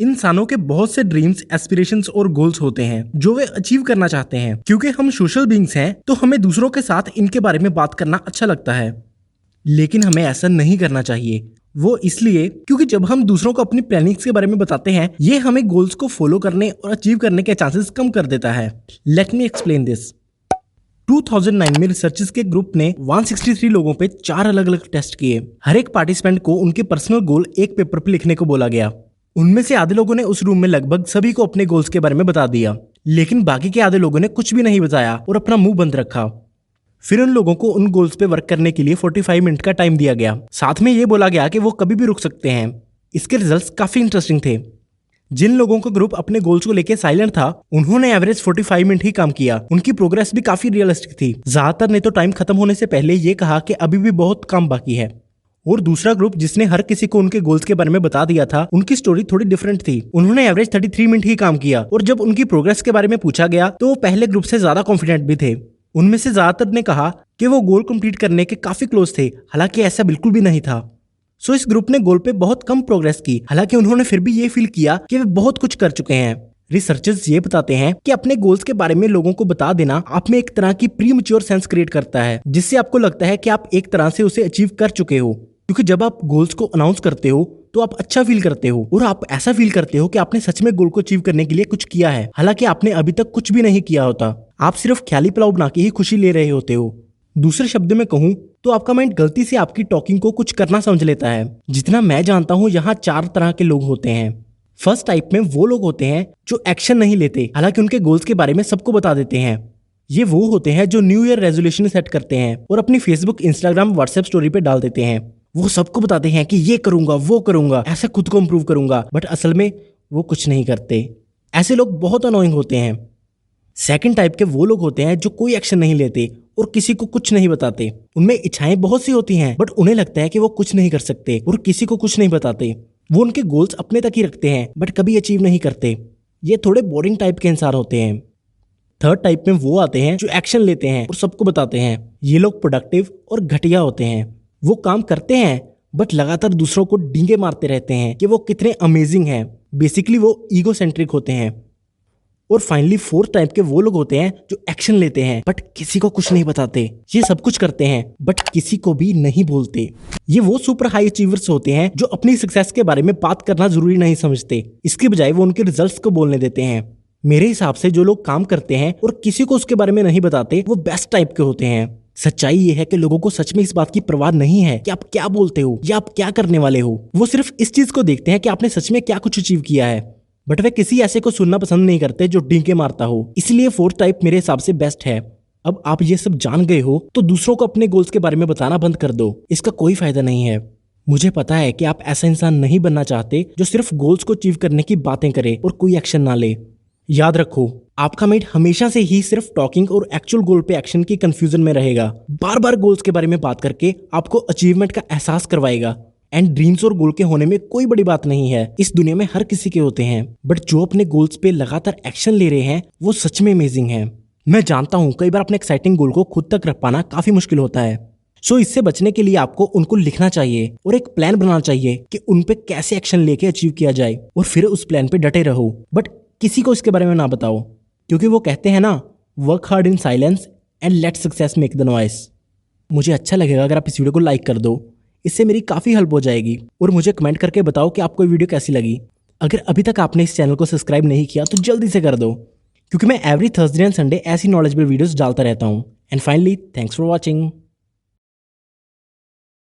इंसानों के बहुत से ड्रीम्स, एस्पिरेशंस और गोल्स होते हैं जो वे अचीव करना चाहते हैं। क्योंकि हम सोशल बीइंग्स हैं तो हमें दूसरों के साथ इनके बारे में बात करना अच्छा लगता है, लेकिन हमें ऐसा नहीं करना चाहिए। वो इसलिए क्योंकि जब हम दूसरों को अपनी प्लानिंग्स के बारे में बताते हैं, ये हमें गोल्स को फॉलो करने और अचीव करने के चांसेस कम कर देता है। Let me explain this. 2009 में रिसर्चर्स के ग्रुप ने 163 लोगों पे 4 अलग अलग टेस्ट किए। हर एक पार्टिसिपेंट को उनके पर्सनल गोल एक पेपर पे लिखने को बोला गया। उनमें से आधे लोगों ने उस रूम में लगभग सभी को अपने गोल्स के बारे में बता दिया, लेकिन बाकी के आधे लोगों ने कुछ भी नहीं बताया और अपना मुंह बंद रखा। फिर उन लोगों को उन गोल्स पे वर्क करने के लिए 45 मिनट का टाइम दिया गया। साथ में ये बोला गया कि वो कभी भी रुक सकते हैं। इसके रिजल्ट्स काफी इंटरेस्टिंग थे। जिन लोगों का ग्रुप अपने गोल्स को लेकर साइलेंट था, उन्होंने एवरेज 45 मिनट ही काम किया। उनकी प्रोग्रेस भी काफी रियलिस्टिक थी। ज्यादातर ने तो टाइम खत्म होने से पहले ये कहा कि अभी भी बहुत काम बाकी है। और दूसरा ग्रुप जिसने हर किसी को उनके गोल्स के बारे में बता दिया था, उनकी स्टोरी थोड़ी डिफरेंट थी। उन्होंने एवरेज 33 मिनट ही काम किया और जब उनकी प्रोग्रेस के बारे में पूछा गया तो वो पहले ग्रुप से ज्यादा कॉन्फिडेंट भी थे। उनमें से ज्यादातर ने कहा कि वो गोल कंप्लीट करने के काफी क्लोज थे, हालांकि ऐसा बिल्कुल भी नहीं था। सो इस ग्रुप ने गोल पे बहुत कम प्रोग्रेस की, हालांकि उन्होंने फिर भी ये फील किया कि वे बहुत कुछ कर चुके हैं। रिसर्चर्स ये बताते हैं कि अपने गोल्स के बारे में लोगों को बता देना आप में एक तरह की प्री मैच्योर सेंस क्रिएट करता है, जिससे आपको लगता है कि आप एक तरह से उसे अचीव कर चुके हो। क्योंकि जब आप गोल्स को अनाउंस करते हो तो आप अच्छा फील करते हो और आप ऐसा फील करते हो कि आपने सच में गोल को अचीव करने के लिए कुछ किया है, हालांकि आपने अभी तक कुछ भी नहीं किया होता। आप सिर्फ ख्याली पुलाव बना के ही खुशी ले रहे होते हो। दूसरे शब्द में कहूं तो आपका माइंड गलती से आपकी टॉकिंग को कुछ करना समझ लेता है। जितना मैं जानता हूं, यहाँ 4 तरह के लोग होते हैं। फर्स्ट टाइप में वो लोग होते हैं जो एक्शन नहीं लेते, हालांकि उनके गोल्स के बारे में सबको बता देते हैं। ये वो होते हैं जो न्यू ईयर रेजोल्यूशन सेट करते हैं और अपनी फेसबुक, इंस्टाग्राम, व्हाट्सएप स्टोरी पे डाल देते हैं। वो सबको बताते हैं कि ये करूंगा, वो करूंगा, ऐसे खुद को इंप्रूव करूंगा, बट असल में वो कुछ नहीं करते। ऐसे लोग बहुत अनोइंग होते हैं। सेकंड टाइप के वो लोग होते हैं जो कोई एक्शन नहीं लेते और किसी को कुछ नहीं बताते। उनमें इच्छाएं बहुत सी होती हैं, बट उन्हें लगता है कि वो कुछ नहीं कर सकते और किसी को कुछ नहीं बताते। वो उनके गोल्स अपने तक ही रखते हैं, बट कभी अचीव नहीं करते। ये थोड़े बोरिंग टाइप के इंसान होते हैं। थर्ड टाइप में वो आते हैं जो एक्शन लेते हैं और सबको बताते हैं। ये लोग प्रोडक्टिव और घटिया होते हैं। वो काम करते हैं बट लगातार दूसरों को डींगे मारते रहते हैं कि वो कितने अमेजिंग हैं। बेसिकली वो ईगो सेंट्रिक होते हैं। और फाइनली फोर्थ टाइप के वो लोग होते हैं जो एक्शन लेते हैं बट किसी को कुछ नहीं बताते। ये सब कुछ करते हैं बट किसी को भी नहीं बोलते। ये वो सुपर हाई अचीवर्स होते हैं जो अपनी सक्सेस के बारे में बात करना जरूरी नहीं समझते, इसके बजाय वो उनके रिजल्ट्स को बोलने देते हैं। मेरे हिसाब से जो लोग काम करते हैं और किसी को उसके बारे में नहीं बताते, वो बेस्ट टाइप के होते हैं। सच्चाई ये है कि लोगों को सच में इस बात की परवाह नहीं है कि आप क्या बोलते हो या आप क्या करने वाले हो। वो सिर्फ इस चीज को देखते हैं कि आपने सच में क्या कुछ अचीव किया है, बट वे किसी ऐसे को सुनना पसंद नहीं करते जो डींगे मारता हो। इसलिए फोर्थ टाइप मेरे हिसाब से बेस्ट है। अब आप ये सब जान गए हो तो दूसरों को अपने गोल्स के बारे में बताना बंद कर दो। इसका कोई फायदा नहीं है। मुझे पता है कि आप ऐसा इंसान नहीं बनना चाहते जो सिर्फ गोल्स को अचीव करने की बातें करे और कोई एक्शन ना ले। याद रखो, आपका माइंड हमेशा से ही सिर्फ टॉकिंग और एक्चुअल गोल पे एक्शन की कंफ्यूजन में रहेगा। बार बार गोल्स के बारे में बात करके आपको अचीवमेंट का एहसास करवाएगा। एंड ड्रीम्स और गोल के होने में कोई बड़ी बात नहीं है। इस दुनिया में हर किसी के होते हैं, बट जो अपने गोल्स पे लगातार एक्शन ले रहे हैं वो सच में अमेजिंग है। मैं जानता हूँ कई बार अपने एक्साइटिंग गोल को खुद तक रख पाना काफी मुश्किल होता है। सो इससे बचने के लिए आपको उनको लिखना चाहिए और एक प्लान बनाना चाहिए कि उन पे कैसे एक्शन लेके अचीव किया जाए, और फिर उस प्लान पे डटे रहो। बट किसी को इसके बारे में ना बताओ, क्योंकि वो कहते हैं ना, work hard in silence and let success make the noise. मुझे अच्छा लगेगा अगर आप इस वीडियो को लाइक कर दो, इससे मेरी काफ़ी हेल्प हो जाएगी। और मुझे कमेंट करके बताओ कि आपको ये वीडियो कैसी लगी। अगर अभी तक आपने इस चैनल को सब्सक्राइब नहीं किया तो जल्दी से कर दो, क्योंकि मैं एवरी थर्सडे एंड संडे ऐसी नॉलेजेबल वीडियोस डालता रहता हूँ। And finally, thanks for watching.